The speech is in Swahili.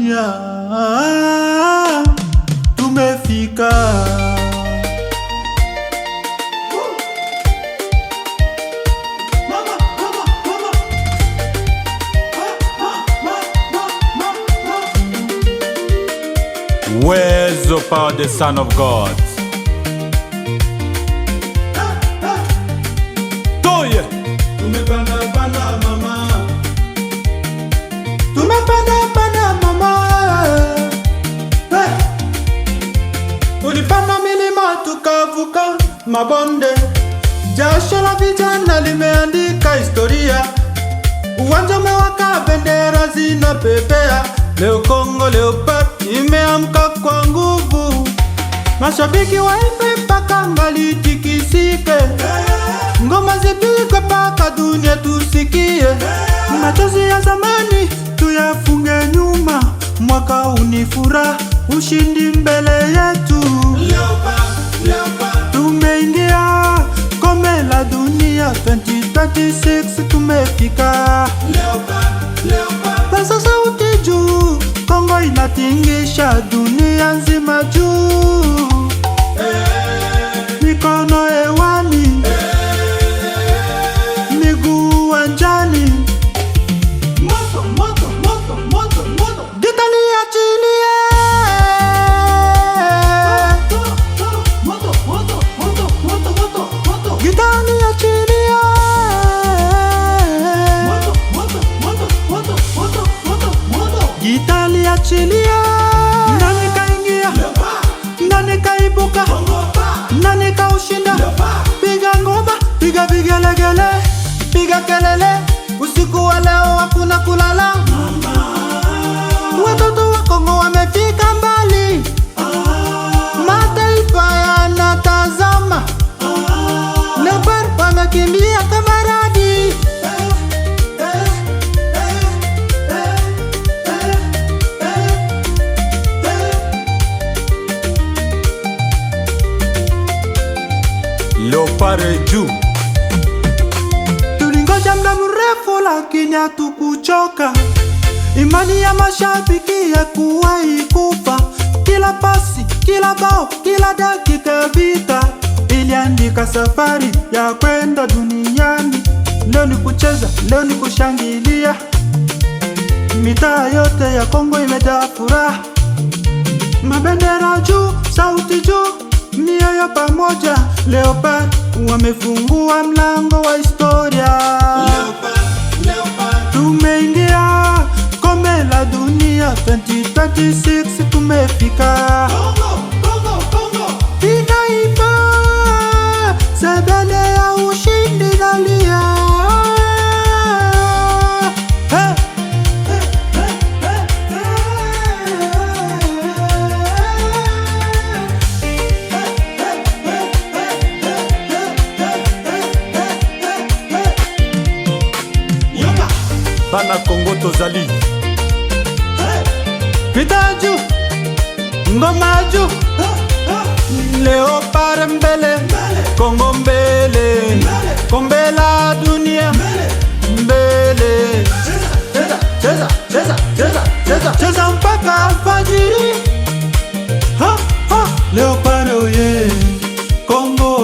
dunia tumefika. Where's Zopa, the Son of God? Toye! Tumepanda mama, tumepanda mama. Tulipanda milima tukavuka mabonde, jasho la vijana limeandika historia. Uwanja umewaka, bendera zinapepea. Leo Kongo Leopard imeamka kwa nguvu. Mashabiki waimbe mpaka mbali tikisike, ngoma zipigwe mpaka dunia tusikie. Machozi ya zamani tuyafunge nyuma, mwaka unifura ushindi mbele yetu. Tumeingia kombe la dunia 2026 tumefika. Pesa sauti juu, Kongo inatingisha dunia nzima juu. Mikono hewani, miguu uwanjani. Gita liachilie, gita liachilie. Gita liachilie. Nani kaingia, nani kaibuka, nani kaushinda. Piga ngoma, piga vigelegele, piga kelele. Usiku wa leo hakuna kulala. Watoto wa Kongo wamefika mbali, mataifa yanatazama. Leopard wamekimbia kamaradi. Leopard juu. Tulingoja muda mrefu lakini hatukuchoka. Imani ya mashabiki ya kuwahi kufa. Kila pasi, kila bao, kila dakika vita iliandika safari ya kwenda duniani. Leo ni kucheza, leo ni kushangilia. Mitaa yote ya Kongo imejaa furaha. Mabendera juu, sauti juu, mioyo pamoja. Leopard wamefungua mlango wa historia. Tumeingia kombe la dunia 2026 tumefika. Inaimba sebele ya ushindi nalia. Bana Kongo tozali. Vita juu, ngoma juu. Leopard mbele, Kongo mbele. Kombe la dunia mbele. Cheza, cheza, cheza, cheza, cheza mpaka alfajiri. Leopard oye, Kongo